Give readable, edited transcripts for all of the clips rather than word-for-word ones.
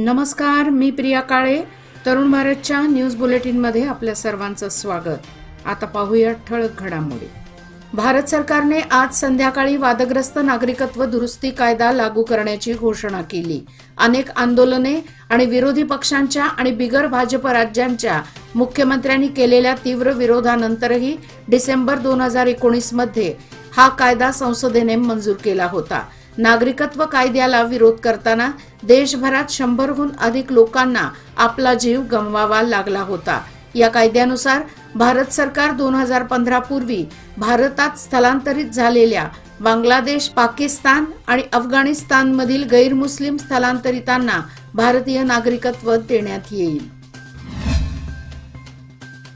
नमस्कार, मी प्रिया काळे. तरुण भारतच्या न्यूज बुलेटिनमध्ये आपल्या सर्वांचं स्वागत. आता पाहूया ठळक घडामोडी. भारत सरकारने आज संध्याकाळी वादग्रस्त नागरिकत्व दुरुस्ती कायदा लागू करण्याची घोषणा केली. अनेक आंदोलने आणि विरोधी पक्षांच्या आणि बिगर भाजप राज्यांच्या मुख्यमंत्र्यांनी केलेल्या तीव्र विरोधानंतरही डिसेंबर 2019 मध्ये हा कायदा संसदेने मंजूर केला होता. नागरिकत्व कायद्याला विरोध करताना देशभरात 100हून अधिक लोकांना आपला जीव गमवावा लागला होता. या कायद्यानुसार भारत सरकार 2015 पूर्वी भारतात स्थलांतरित झालेल्या बांगलादेश, पाकिस्तान आणि अफगाणिस्तानमधील गैरमुस्लिम स्थलांतरितांना भारतीय नागरिकत्व देण्यात येईल.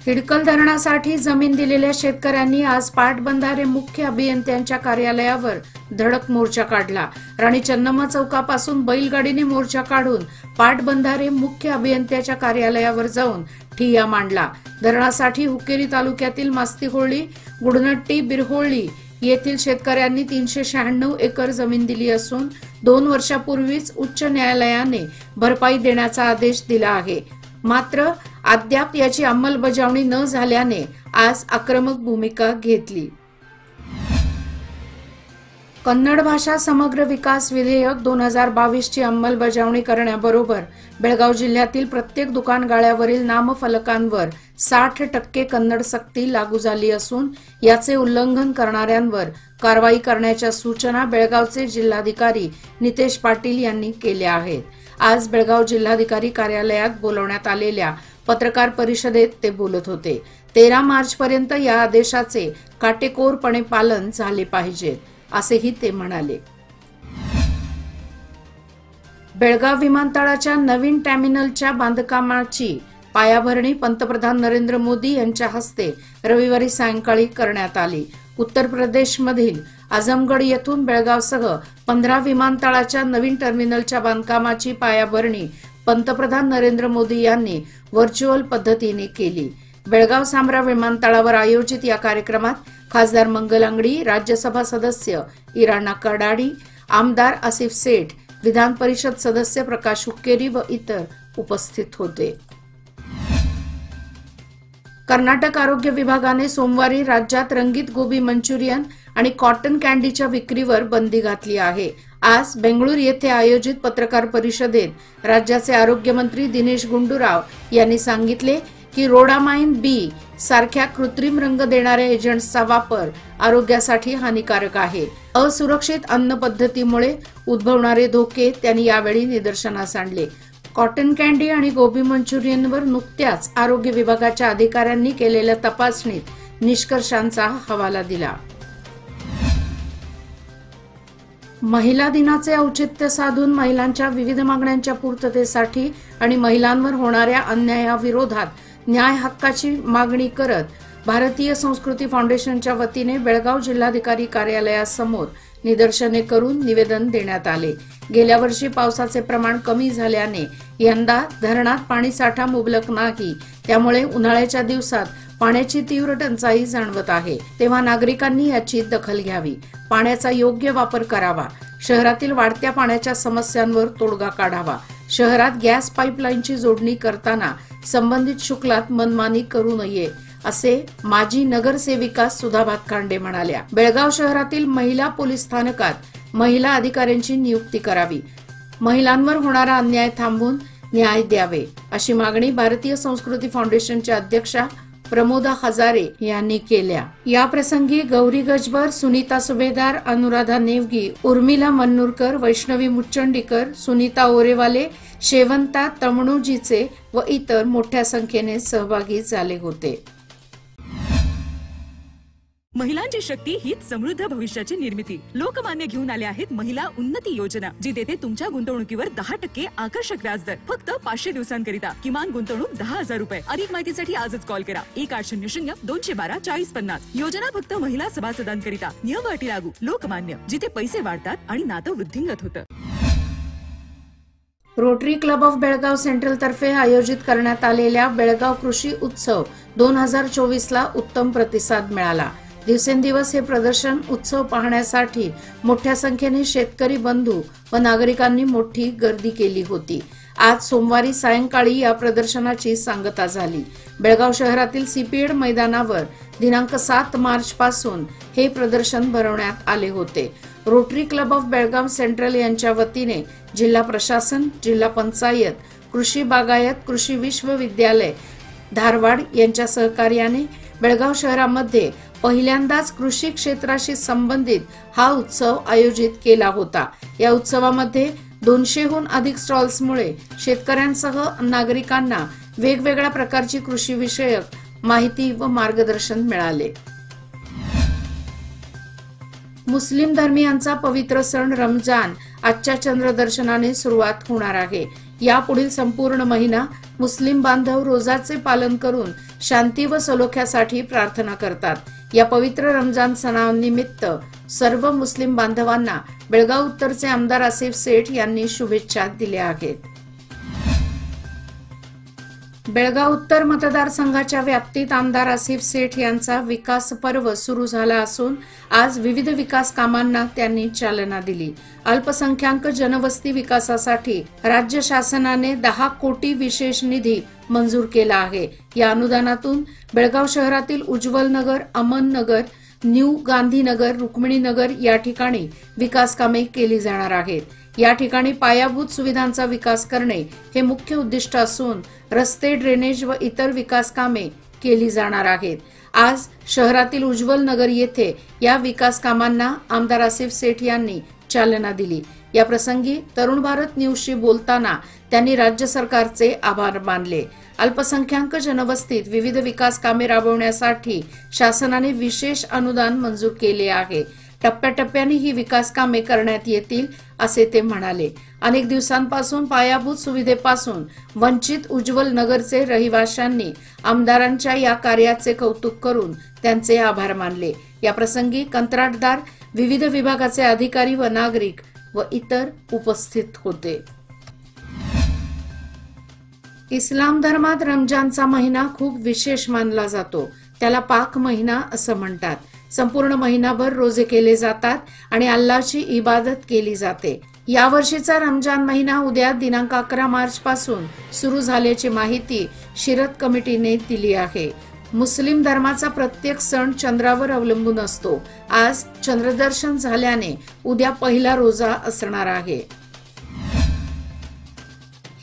हिडकल धरणासाठी जमीन दिलेल्या शेतकऱ्यांनी आज पाटबंधारे मुख्य अभियंत्यांच्या कार्यालयावर धडक मोर्चा काढला. राणी चन्नम्मा चौकापासून बैलगाडीने मोर्चा काढून पाटबंधारे मुख्य अभियंत्याच्या कार्यालयावर जाऊन ठिय्या मांडला. धरणासाठी हुक्केरी तालुक्यातील मास्तीहोळी, गुडनट्टी, बिरहोळी येथील शेतकऱ्यांनी 396 एकर जमीन दिली असून 2 वर्षापूर्वीच उच्च न्यायालयाने भरपाई देण्याचा आदेश दिला आहे. मात्र अद्याप याची अंमलबजावणी न झाल्याने आज आक्रमक भूमिका घेतली. कन्नड भाषा समग्र विकास विधेयक 2022 ची अंमलबजावणी करण्याबरोबर बेळगाव जिल्ह्यातील प्रत्येक दुकानगाळ्यावरील नामफलकांवर 60% कन्नड सक्ती लागू झाली असून याचे उल्लंघन करणाऱ्यांवर कारवाई करण्याच्या सूचना बेळगावचे जिल्हाधिकारी नितेश पाटील यांनी केल्या आहेत. आज बेळगाव जिल्हाधिकारी कार्यालयात बोलवण्यात आलेल्या पत्रकार परिषदेत ते बोलत होते. 13 मार्चपर्यंत या आदेशाचे काटेकोरपणे पालन झाले पाहिजे असेही ते म्हणाले. बेळगाव विमानतळाच्या नवीन टर्मिनलच्या बांधकामाची पायाभरणी पंतप्रधान नरेंद्र मोदी यांच्या हस्ते रविवारी सायंकाळी करण्यात आली. उत्तर प्रदेशमधील आझमगड येथून बेळगावसह 15 विमानतळाच्या नवीन टर्मिनलच्या बांधकामाची पायाभरणी पंतप्रधान नरेंद्र मोदी यांनी व्हर्च्युअल पद्धतीने केली. बेळगाव सांब्रा विमानतळावर आयोजित या कार्यक्रमात खासदार मंगल अंगडी, राज्यसभा सदस्य इराणा कडाडी, आमदार आसिफ सेठ, विधान परिषद सदस्य प्रकाश हुक्केरी व इतर उपस्थित होते. कर्नाटक आरोग्य विभागाने सोमवारी राज्यात रंगीत गोबी मंचुरियन आणि कॉटन कॅन्डीच्या विक्रीवर बंदी घातली आहे. आज बेंगळूर येथे आयोजित पत्रकार परिषदेत राज्याचे आरोग्य मंत्री दिनेश गुंडूराव यांनी सांगितले की रोडामाइन बी सारख्या कृत्रिम रंग देणाऱ्या एजंट्सचा वापर आरोग्यासाठी हानिकारक आहे. असुरक्षित अन्न पद्धतीमुळे उद्भवणारे धोके त्यांनी यावेळी निदर्शनास आणले. कॉटन कॅन्डी आणि गोबी मंचुरियनवर नुकत्याच आरोग्य विभागाच्या अधिकाऱ्यांनी केलेल्या तपासणीत निष्कर्षांचा हवाला दिला. महिला दिनाचे औचित्य साधून महिलांच्या विविध मागण्यांच्या पूर्ततेसाठी आणि महिलांवर होणाऱ्या अन्यायाविरोधात न्याय हक्काची मागणी करत भारतीय संस्कृती फाउंडेशनच्या वतीने बेळगाव जिल्हाधिकारी कार्यालयासमोर निदर्शने करून निवेदन देण्यात आले. गेल्या वर्षी पावसाचे प्रमाण कमी झाल्याने यंदा धरणात पाणीसाठा मुबलक नाही, त्यामुळे उन्हाळ्याच्या दिवसात पाण्याची तीव्र टंचाई जाणवत आहे. तेव्हा नागरिकांनी याची दखल घ्यावी, पाण्याचा योग्य वापर करावा, शहरातील वाढत्या पाण्याच्या समस्यांवर तोडगा काढावा. शहरात गॅस पाईपलाईनची जोडणी करताना संबंधित शुल्कात मनमानी करू नये असे माजी नगरसेविका सुधा भातखांडे म्हणाल्या. बेळगाव शहरातील महिला पोलीस स्थानकात महिला अधिकाऱ्यांची नियुक्ती करावी, महिलांवर होणारा अन्याय थांबवून न्याय द्यावे अशी मागणी भारतीय संस्कृती फाउंडेशनच्या अध्यक्षा प्रमोदा हजारे यांनी केल्या. या प्रसंगी गौरी गजबर, सुनीता सुभेदार, अनुराधा नेवगी, उर्मिला मन्नूरकर, वैष्णवी मुच्चंडीकर, सुनीता ओरेवाले, शेवंता तमणूजीचे व इतर मोठ्या संख्येने सहभागी झाले होते. महिलांची शक्ती हीच समृद्ध भविष्याची निर्मिती. लोकमान्य घेऊन आले आहेत महिला उन्नती योजना, जी देते तुमच्या गुंतवणुकीवर 10% आकर्षक व्याजदर फक्त 500 दिवसांकरिता. किमान गुंतवणूक 10,000 रुपये. अधिक माहितीसाठी आजच कॉल करा 1800-212-4050. योजना फक्त महिला सभासदांकरिता. नियम अटी लागू. लोकमान्य, जिथे पैसे वाढतात आणि नातं वृद्धिंगत होतं. Rotary club of Belgaum central तर्फे आयोजित करण्यात आलेल्या बेळगाव कृषी उत्सव 2024 ला उत्तम प्रतिसाद मिळाला. दिवसेंदिवस हे प्रदर्शन उत्सव पाहण्यासाठी मोठ्या संख्येने शेतकरी बंधू व नागरिकांनी मोठी गर्दी केली होती. आज सोमवारी सायंकाळी या प्रदर्शनाची सांगता झाली। बेळगाव शहरातील सीपीएड मैदानावर दिनांक 7 मार्च पासून हे प्रदर्शन भरवण्यात आले होते। Rotary club of Belgaum central यांच्या वतीने जिल्हा प्रशासन, जिल्हा पंचायत, कृषी बागायत, कृषी विश्वविद्यालय धारवाड यांच्या सहकार्याने बेळगाव शहरामध्ये पहिल्यांदाच कृषी क्षेत्राशी संबंधित हा उत्सव आयोजित केला होता। या उत्सवामध्ये 200हून अधिक स्टॉल्समुळे शेतकऱ्यांसह नागरिकांना वेगवेगळ्या प्रकारची कृषी विषयक माहिती व मार्गदर्शन मिळाले। मुस्लिम धर्मियांचा पवित्र सण रमजान आजच्या चंद्रदर्शनाने सुरुवात होणार आहे। यापुढील संपूर्ण महिना मुस्लिम बांधव रोजाचे पालन करून शांती व सलोख्यासाठी प्रार्थना करतात। या पवित्र रमजान सणानिमित्त सर्व मुस्लिम बांधवांना बेळगाव उत्तरचे आमदार आसिफ सेठ यांनी शुभेच्छा दिल्या आहेत। बेळगाव उत्तर मतदारसंघाच्या व्याप्तीत आमदार आसिफ सेठ यांचा विकास पर्व सुरू झाला असून आज विविध विकास कामांना त्यांनी चालना दिली। अल्पसंख्याक जनवस्ती विकासासाठी राज्य शासनाने 10 कोटी विशेष निधी मंजूर केला आहे। या अनुदानातून बेळगाव शहरातील उज्ज्वल नगर, अमन नगर, न्यू गांधीनगर, रुक्मिणीनगर या ठिकाणी विकास कामे केली जाणार आहेत। या ठिकाणी पायाभूत सुविधांचा विकास करणे हे मुख्य उद्दिष्ट असून रस्ते, ड्रेनेज व इतर विकास कामे केली जाणार आहेत। आज शहरातील उज्ज्वल नगर येथे या विकास कामांना आमदार आसिफ सेठ यांनी चालना दिली। या प्रसंगी तरुण भारत न्यूजशी बोलताना त्यांनी राज्य सरकारचे आभार मानले। अल्पसंख्याक जनवस्तीत विविध विकास कामे राबवण्यासाठी शासनाने विशेष अनुदान मंजूर केले आहे। टप्प्याटप्प्याने ही विकास कामे करण्यात येतील असे ते म्हणाले। अनेक दिवसांपासून पायाभूत सुविधेपासून वंचित उज्ज्वल नगरचे रहिवाशांनी आमदारांच्या या कार्याचे कौतुक करून त्यांचे आभार मानले। या प्रसंगी कंत्राटदार, विविध विभागाचे अधिकारी व नागरिक व इतर उपस्थित होते। इस्लाम धर्मात रमजानचा महिना खूप विशेष मानला जातो। त्याला पाक महिना असं म्हणतात। संपूर्ण महिनाभर रोजे केले जातात आणि अल्लाहची इबादत केली जाते। या वर्षीचा रमजान महिना उद्या दिनांक 11 मार्च पासून सुरू झाल्याची माहिती शिरत कमिटीने दिली आहे। मुस्लिम धर्माचा प्रत्येक सण चंद्रावर अवलंबून असतो। आज चंद्रदर्शन झाल्याने उद्या पहिला रोजा असणार आहे।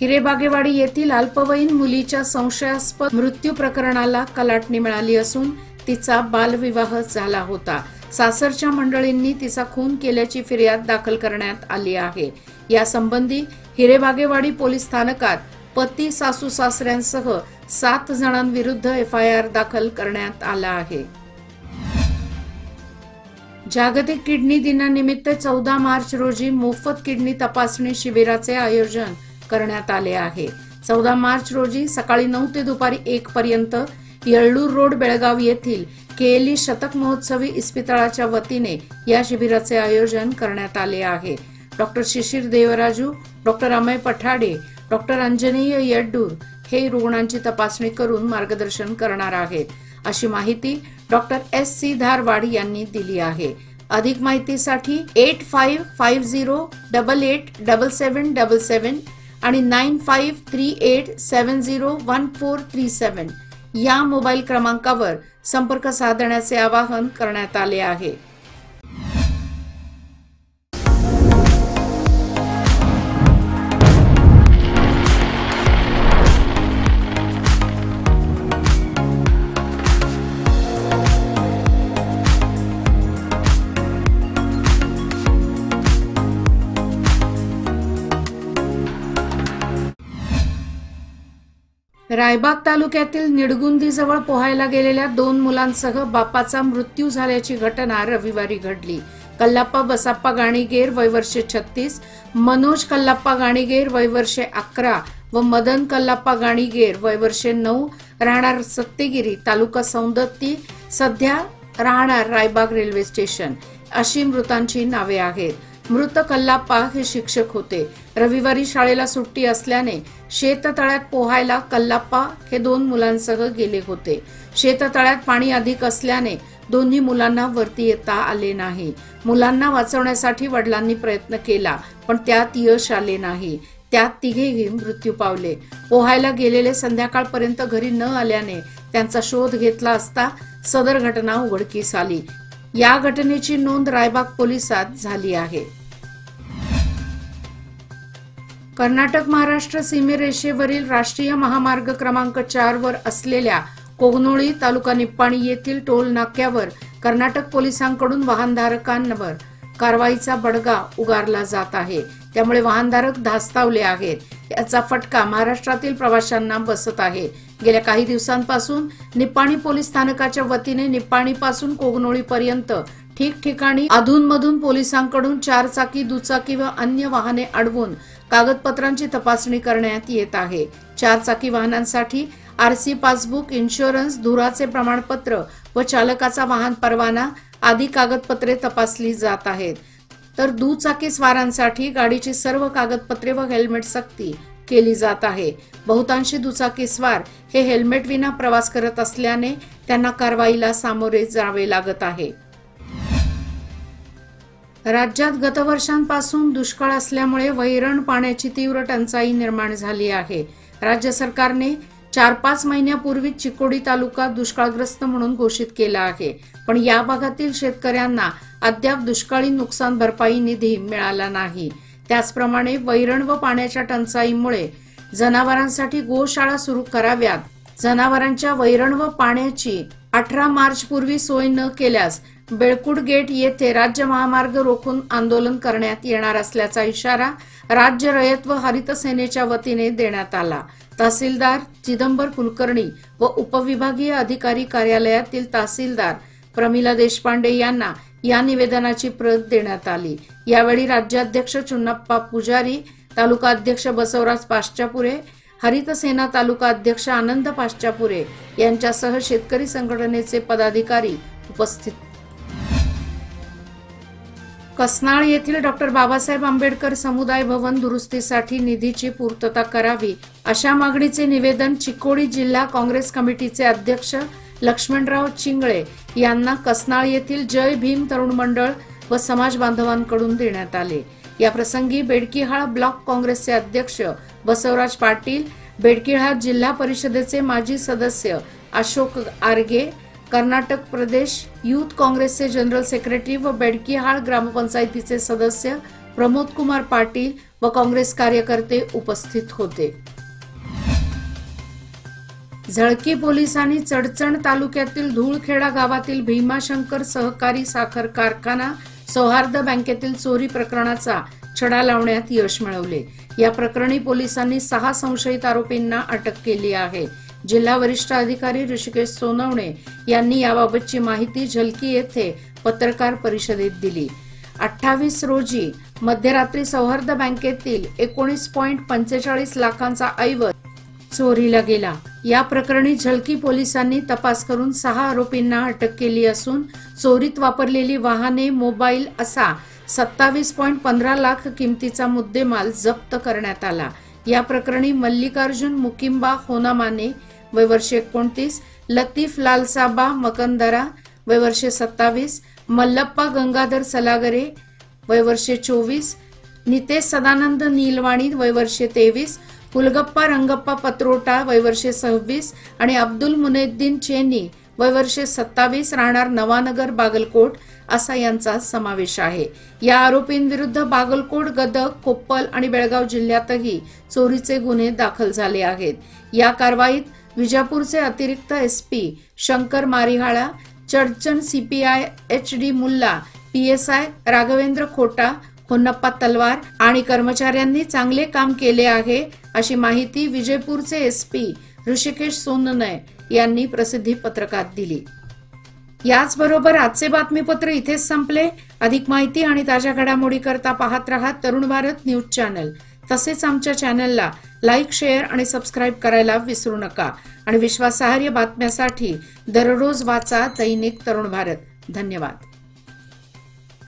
हिरेबागेवाडी येथील अल्पवयीन मुलीच्या संशयास्पद मृत्यू प्रकरणाला कलाटणी मिळाली असून तिचा बालविवाह झाला होता। सासरच्या मंडळींनी तिचा खून केल्याची फिर्याद दाखल करण्यात आली आहे। या संबंधी हिरेबागेवाडी पोलीस स्थानकात पती, सासू सासऱ्यांसह 7 जणांविरुद्ध FIR दाखल करण्यात आला आहे। जागतिक किडनी दिनानिमित्त 14 मार्च रोजी मोफत किडनी तपासणी शिबिराचे आयोजन करण्यात आले आहे। 14 मार्च रोजी सकाळी 9 ते दुपारी 1 पर्यंत येळ्ळूर रोड, बेळगाव येथील केएलई शतक महोत्सवी इस्पितळाच्या वतीने या शिबिराचे आयोजन करण्यात आले आहे। डॉक्टर शिशिर देवराजू, डॉक्टर अमय पठाडे, डॉक्टर अंजनेय येड्डूर हे रुग्णांची तपासणी करून मार्गदर्शन करणार आहेत, अशी माहिती डॉक्टर SC धारवाड यांनी दिली आहे। अधिक माहितीसाठी 8550887777 आणि 9538701437 या मोबाईल क्रमांकावर संपर्क साधण्याचे आवाहन करण्यात आले आहे। रायबाग तालुक्यातील निडगुंदीजवळ पोहायला गेलेल्या 2 मुलांसह बापाचा मृत्यू झाल्याची घटना रविवारी घडली। कल्लाप्पा बसाप्पा गाणीगेर वय वर्षे 36, मनोज कल्लाप्पा गाणीगेर वय वर्षे 11 व मदन कल्लाप्पा गाणीगेर वय वर्षे 9 राहणार सत्तेगिरी, तालुका सौंदत्ती, सध्या राहणार रायबाग रेल्वे स्टेशन अशी मृतांची नावे आहेत। मृत कल्लाप्पा हे शिक्षक होते। रविवारी शाळेला सुट्टी असल्याने शेततळ्यात पोहायला कल्लाप्पा हे 2 मुलांसह गेले होते। शेततळ्यात पाणी अधिक असल्याने दोन्ही मुलांना वरती येता आले नाही। मुलांना वाचवण्यासाठी वडिलांनी प्रयत्न केला पण त्यात यश आले नाही। त्यात तिघेही मृत्यू पावले. पोहायला गेलेले संध्याकाळपर्यंत घरी न आल्याने त्यांचा शोध घेतला असता सदर घटना उघडकीस आली. या घटनेची नोंद रायबाग पोलिसात झाली आहे. कर्नाटक महाराष्ट्र सीमेरेषेवरील राष्ट्रीय महामार्ग क्रमांक 4 वर असलेल्या कोगनोळी तालुका निप्पाणी येथील टोल नाक्यावर कर्नाटक पोलिसांकडून वाहनधारकांवर कारवाईचा बडगा उगारला जात आहे. त्यामुळे वाहनधारक धास्तावले आहेत. याचा फटका महाराष्ट्रातील प्रवाशांना बसत आहे. गेल्या काही दिवसांपासून निप्पाणी पोलीस स्थानकाच्या वतीने निप्पाणीपासून कोगनोळीपर्यंत ठिकठिकाणी अधूनमधून पोलिसांकडून 4 चाकी, दुचाकी व अन्य वाहने अडवून कागदपत्रांची तपासणी करण्यात येत आहे. 4 चाकी वाहनांसाठी आरसी, पासबुक, इन्शुरन्स, धुराचे प्रमाणपत्र व चालकाचा वाहन परवाना आदी कागदपत्रे तपासली जात आहेत. तर दुचाकी स्वारांसाठी गाडीची सर्व कागदपत्रे व हेल्मेट सक्ती केली जात आहे. बहुतांशी दुचाकी स्वार हे हेल्मेट विना प्रवास करत असल्याने त्यांना कारवाईला सामोरे जावे लागत आहे. राज्यात गतवर्षांपासून दुष्काळ असल्यामुळे वैरण पाण्याची तीव्र टंचाई निर्माण झाली आहे. राज्य सरकारने 4-5 महिन्यापूर्वी चिकोडी तालुका दुष्काळग्रस्त म्हणून घोषित केला आहे. पण या भागातील शेतकऱ्यांना अद्याप दुष्काळी नुकसान भरपाई निधी मिळाला नाही. त्याचप्रमाणे वैरण व पाण्याच्या टंचाईमुळे जनावरांसाठी गोशाळा सुरू कराव्यात. जनावरांच्या वैरण व पाण्याची 18 मार्च पूर्वी सोय न केल्यास बेळकुड गेट येथे राज्य महामार्ग रोखून आंदोलन करण्यात येणार असल्याचा इशारा राज्य रयत व हरित सेनेच्या वतीने देण्यात आला. तहसीलदार चिदंबर कुलकर्णी व उपविभागीय अधिकारी कार्यालयातील तहसीलदार प्रमिला देशपांडे यांना या निवेदनाची प्रत देण्यात आली. यावेळी राज्याध्यक्ष चुन्नप्पा पुजारी, तालुका अध्यक्ष बसवराज पाश्चापुरे, हरित सेना तालुका अध्यक्ष आनंद पाश्चापुरे यांच्यासह शेतकरी संघटनेचे पदाधिकारी उपस्थित. कसनाळ येथील डॉक्टर बाबासाहेब आंबेडकर समुदाय भवन दुरुस्तीसाठी निधीची पूर्तता करावी अशा मागणीचे निवेदन चिकोडी जिल्हा काँग्रेस कमिटीचे अध्यक्ष लक्ष्मणराव चिंगळे यांना कसनाळ येथील जय भीम तरुण मंडळ व समाज बांधवांकडून देण्यात आले. या प्रसंगी बेडकीहाळ ब्लॉक काँग्रेसचे अध्यक्ष बसवराज पाटील, बेडकीहाळ जिल्हा परिषदेचे माजी सदस्य अशोक आरगे, कर्नाटक प्रदेश युथ काँग्रेसचे जनरल सेक्रेटरी व बेडकीहाळ ग्रामपंचायतीचे सदस्य प्रमोद कुमार पाटील व काँग्रेस कार्यकर्ते उपस्थित होते. झळकी पोलिसांनी चडचण तालुक्यातील धूळखेडा गावातील भीमाशंकर सहकारी साखर कारखाना सौहार्द बँकेतील चोरी प्रकरणाचा छडा लावण्यात यश मिळवले. या प्रकरणी पोलिसांनी 6 संशयित आरोपींना अटक केली आहे. जिल्हा वरिष्ठ अधिकारी ऋषिकेश सोनवणे यांनी याबाबतची माहिती झलकी येथे पत्रकार परिषदेत दिली. 28 रोजी मध्यरात्री सौहार्द बँकेतील 19.45 लाखांचा ऐवज चोरीला गेला. या प्रकरणी झलकी पोलिसांनी तपास करून 6 आरोपींना अटक केली असून चोरीत वापरलेली वाहने, मोबाईल असा 27.15 लाख किमतीचा मुद्देमाल जप्त करण्यात आला. या प्रकरणी मल्लिकार्जुन मुकिंबा होनामाने वय वर्ष 29, लतीफ लालसाबा मकंदरा वय वर्ष 27, मल्लप्पा गंगाधर सलागरे वय वर्ष 24, नितेश सदानंद नीलवाणी वय वर्ष 23, पुलगप्पा रंगप्पा पत्रोटा वय वर्ष 26 आणि अब्दुल मुनेद्दीन चेनी वय वर्ष 27 राहणार नवानगर बागलकोट असा यांचा समावेश आहे. या आरोपींविरुद्ध बागलकोट, गदग, कोप्पल आणि बेळगाव जिल्ह्यातही चोरीचे गुन्हे दाखल झाले आहेत. या कारवाईत विजापूरचे अतिरिक्त SP Shankar Marihala, Chadchan CPI HD Mulla, PSI Raghavendra Khota, Honnappa तलवार आणि कर्मचाऱ्यांनी चांगले काम केले आहे अशी माहिती विजयपूरचे एसपी ऋषिकेश सोनवणे यांनी प्रसिद्धी पत्रकात दिली. याचबरोबर आजचे बातमीपत्र इथेच संपले. अधिक माहिती आणि ताज्या घडामोडी करता पाहत रहा तरुण भारत न्यूज चॅनल. तसेच आमच्या चॅनलला लाईक, शेअर आणि सबस्क्राईब करायला विसरू नका. आणि विश्वासार्ह बातम्यासाठी दररोज वाचा दैनिक तरुण भारत. धन्यवाद.